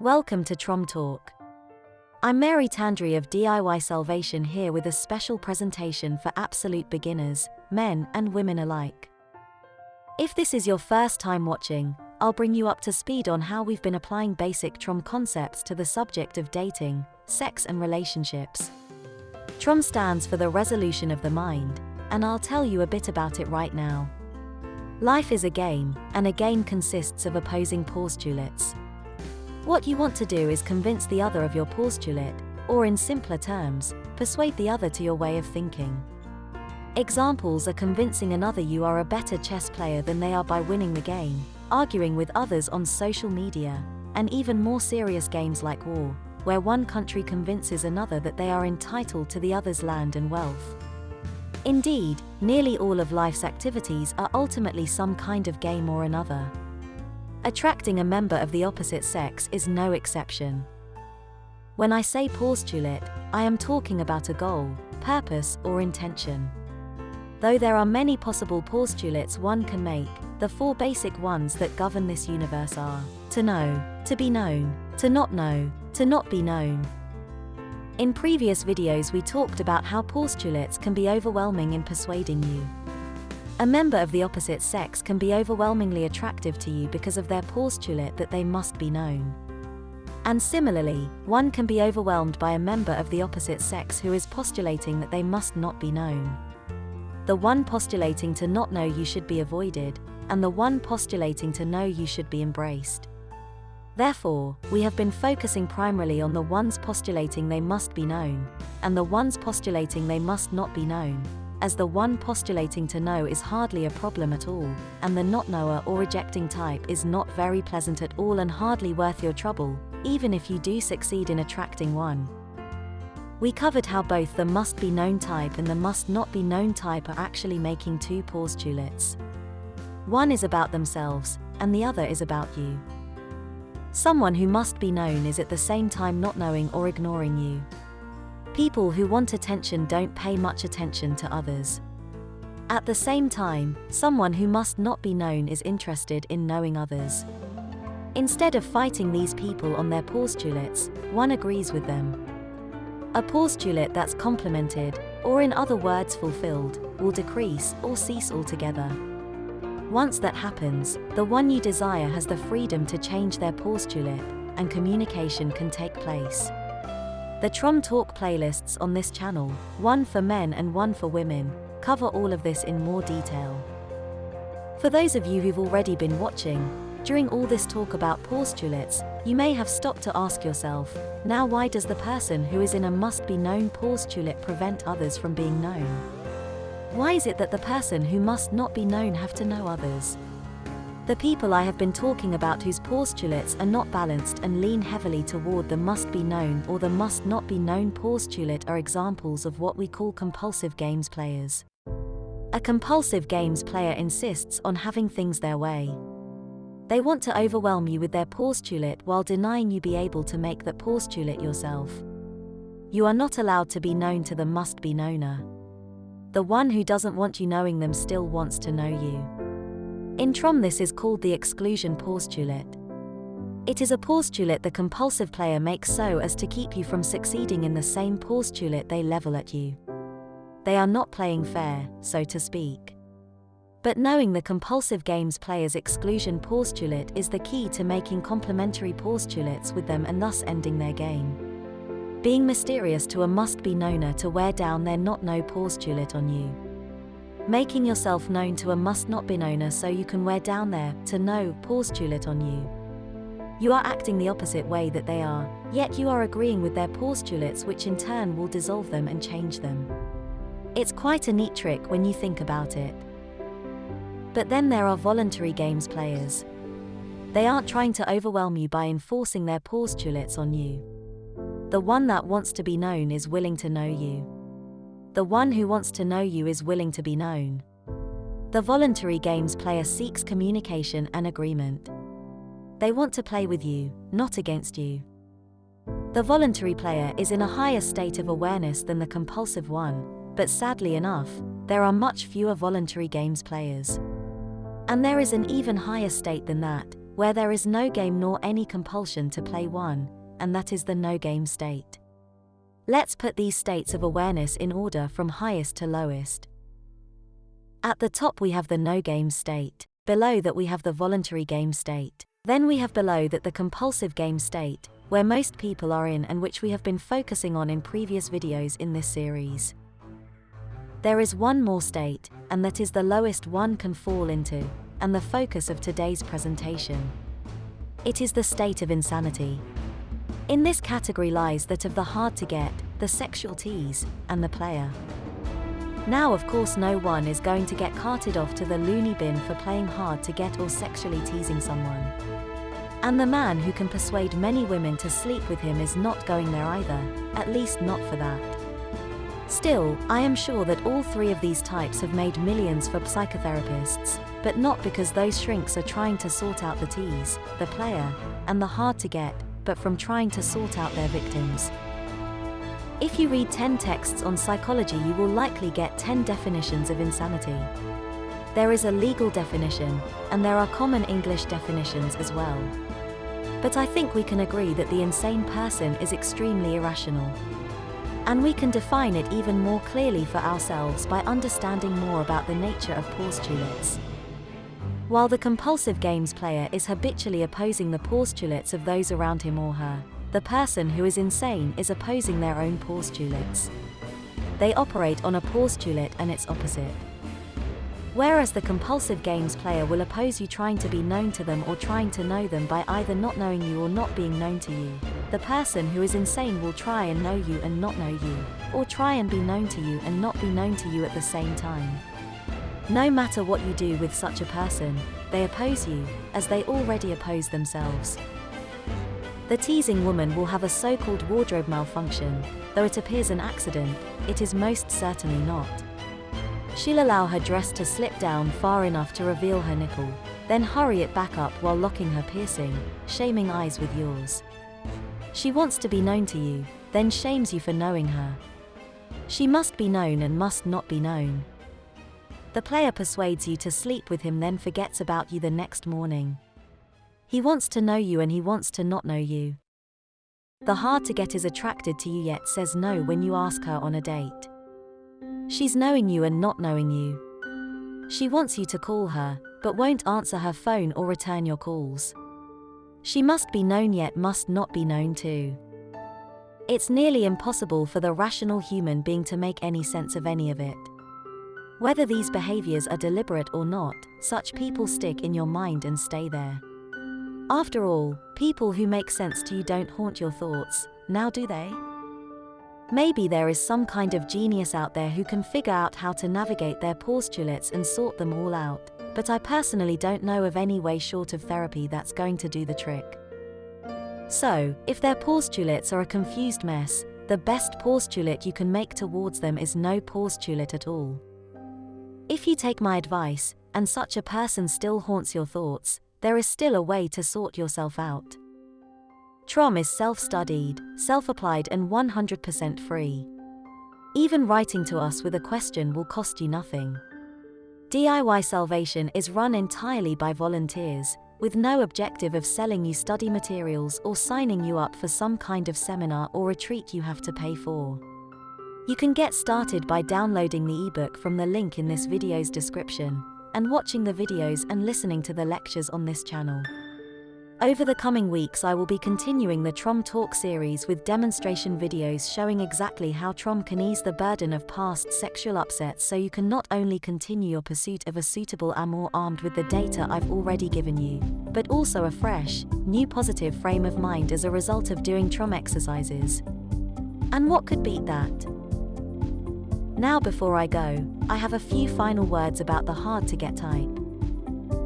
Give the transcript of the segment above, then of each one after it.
Welcome to TROM Talk. I'm Mary Tandry of DIY Salvation here with a special presentation for absolute beginners, men and women alike. If this is your first time watching, I'll bring you up to speed on how we've been applying basic TROM concepts to the subject of dating, sex and relationships. TROM stands for the resolution of the mind, and I'll tell you a bit about it right now. Life is a game, and a game consists of opposing postulates. What you want to do is convince the other of your postulate, or in simpler terms, persuade the other to your way of thinking. Examples are convincing another you are a better chess player than they are by winning the game, arguing with others on social media, and even more serious games like war, where one country convinces another that they are entitled to the other's land and wealth. Indeed, nearly all of life's activities are ultimately some kind of game or another. Attracting a member of the opposite sex is no exception. When I say postulate, I am talking about a goal, purpose, or intention. Though there are many possible postulates one can make, the four basic ones that govern this universe are: to know, to be known, to not be known. In previous videos we talked about how postulates can be overwhelming in persuading you. A member of the opposite sex can be overwhelmingly attractive to you because of their postulate that they must be known. And similarly, one can be overwhelmed by a member of the opposite sex who is postulating that they must not be known. The one postulating to not know you should be avoided, and the one postulating to know you should be embraced. Therefore, we have been focusing primarily on the ones postulating they must be known, and the ones postulating they must not be known, as the one postulating to know is hardly a problem at all, and the not knower or rejecting type is not very pleasant at all and hardly worth your trouble, even if you do succeed in attracting one. We covered how both the must be known type and the must not be known type are actually making two postulates. One is about themselves, and the other is about you. Someone who must be known is at the same time not knowing or ignoring you. People who want attention don't pay much attention to others. At the same time, someone who must not be known is interested in knowing others. Instead of fighting these people on their postulates, one agrees with them. A postulate that's complemented, or in other words fulfilled, will decrease or cease altogether. Once that happens, the one you desire has the freedom to change their postulate, and communication can take place. The TROM Talk playlists on this channel, one for men and one for women, cover all of this in more detail. For those of you who've already been watching, during all this talk about postulates, you may have stopped to ask yourself, now why does the person who is in a must-be-known postulate prevent others from being known? Why is it that the person who must not be known have to know others? The people I have been talking about whose postulates are not balanced and lean heavily toward the must be known or the must not be known postulate are examples of what we call compulsive games players. A compulsive games player insists on having things their way. They want to overwhelm you with their postulate while denying you be able to make that postulate yourself. You are not allowed to be known to the must be knowner. The one who doesn't want you knowing them still wants to know you. In TROM this is called the exclusion postulate. It is a postulate the compulsive player makes so as to keep you from succeeding in the same postulate they level at you. They are not playing fair, so to speak. But knowing the compulsive games player's exclusion postulate is the key to making complementary postulates with them and thus ending their game. Being mysterious to a must-be-knower to wear down their not-know postulate on you. Making yourself known to a must-not-be-knower so you can wear down their to-know postulate on you. You are acting the opposite way that they are, yet you are agreeing with their postulates which in turn will dissolve them and change them. It's quite a neat trick when you think about it. But then there are voluntary games players. They aren't trying to overwhelm you by enforcing their postulates on you. The one that wants to be known is willing to know you. The one who wants to know you is willing to be known. The voluntary games player seeks communication and agreement. They want to play with you, not against you. The voluntary player is in a higher state of awareness than the compulsive one, but sadly enough, there are much fewer voluntary games players. And there is an even higher state than that, where there is no game nor any compulsion to play one, and that is the no-game state. Let's put these states of awareness in order from highest to lowest. At the top we have the no-game state, below that we have the voluntary game state, then we have below that the compulsive game state, where most people are in and which we have been focusing on in previous videos in this series. There is one more state, and that is the lowest one can fall into, and the focus of today's presentation. It is the state of insanity. In this category lies that of the hard to get, the sexual tease, and the player. Now of course no one is going to get carted off to the loony bin for playing hard to get or sexually teasing someone. And the man who can persuade many women to sleep with him is not going there either, at least not for that. Still, I am sure that all three of these types have made millions for psychotherapists, but not because those shrinks are trying to sort out the tease, the player, and the hard to get, but from trying to sort out their victims. If you read 10 texts on psychology, you will likely get 10 definitions of insanity. There is a legal definition, and there are common English definitions as well. But I think we can agree that the insane person is extremely irrational. And we can define it even more clearly for ourselves by understanding more about the nature of postulates. While the compulsive games player is habitually opposing the postulates of those around him or her, the person who is insane is opposing their own postulates. They operate on a postulate and its opposite. Whereas the compulsive games player will oppose you trying to be known to them or trying to know them by either not knowing you or not being known to you, the person who is insane will try and know you and not know you, or try and be known to you and not be known to you at the same time. No matter what you do with such a person, they oppose you, as they already oppose themselves. The teasing woman will have a so-called wardrobe malfunction, though it appears an accident, it is most certainly not. She'll allow her dress to slip down far enough to reveal her nipple, then hurry it back up while locking her piercing, shaming eyes with yours. She wants to be known to you, then shames you for knowing her. She must be known and must not be known. The player persuades you to sleep with him, then forgets about you the next morning. He wants to know you and he wants to not know you. The hard to get is attracted to you yet says no when you ask her on a date. She's knowing you and not knowing you. She wants you to call her, but won't answer her phone or return your calls. She must be known yet must not be known too. It's nearly impossible for the rational human being to make any sense of any of it. Whether these behaviors are deliberate or not, such people stick in your mind and stay there. After all, people who make sense to you don't haunt your thoughts, now do they? Maybe there is some kind of genius out there who can figure out how to navigate their postulates and sort them all out, but I personally don't know of any way short of therapy that's going to do the trick. So, if their postulates are a confused mess, the best postulate you can make towards them is no postulate at all. If you take my advice, and such a person still haunts your thoughts, there is still a way to sort yourself out. TROM is self-studied, self-applied and 100% free. Even writing to us with a question will cost you nothing. DIY Salvation is run entirely by volunteers, with no objective of selling you study materials or signing you up for some kind of seminar or retreat you have to pay for. You can get started by downloading the ebook from the link in this video's description, and watching the videos and listening to the lectures on this channel. Over the coming weeks I will be continuing the TROM Talk series with demonstration videos showing exactly how TROM can ease the burden of past sexual upsets, so you can not only continue your pursuit of a suitable amour armed with the data I've already given you, but also a fresh, new positive frame of mind as a result of doing TROM exercises. And what could beat that? Now before I go, I have a few final words about the hard to get type.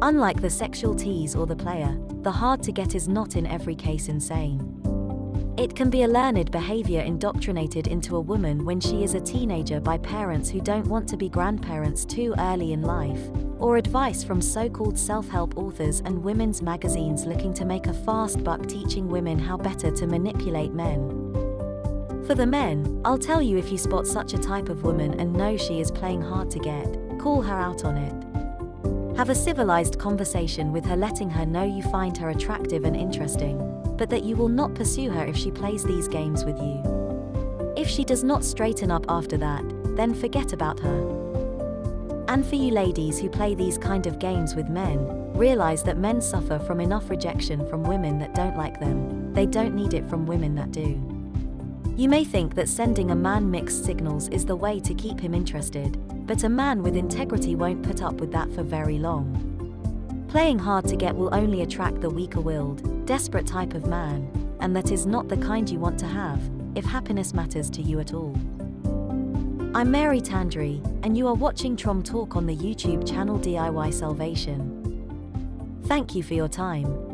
Unlike the sexual tease or the player, the hard to get is not in every case insane. It can be a learned behavior indoctrinated into a woman when she is a teenager by parents who don't want to be grandparents too early in life, or advice from so-called self-help authors and women's magazines looking to make a fast buck teaching women how better to manipulate men. For the men, I'll tell you, if you spot such a type of woman and know she is playing hard to get, call her out on it. Have a civilized conversation with her, letting her know you find her attractive and interesting, but that you will not pursue her if she plays these games with you. If she does not straighten up after that, then forget about her. And for you ladies who play these kind of games with men, realize that men suffer from enough rejection from women that don't like them. They don't need it from women that do. You may think that sending a man mixed signals is the way to keep him interested, but a man with integrity won't put up with that for very long. Playing hard to get will only attract the weaker-willed, desperate type of man, and that is not the kind you want to have, if happiness matters to you at all. I'm Mary Tandry, and you are watching TROM Talk on the YouTube channel DIY Salvation. Thank you for your time.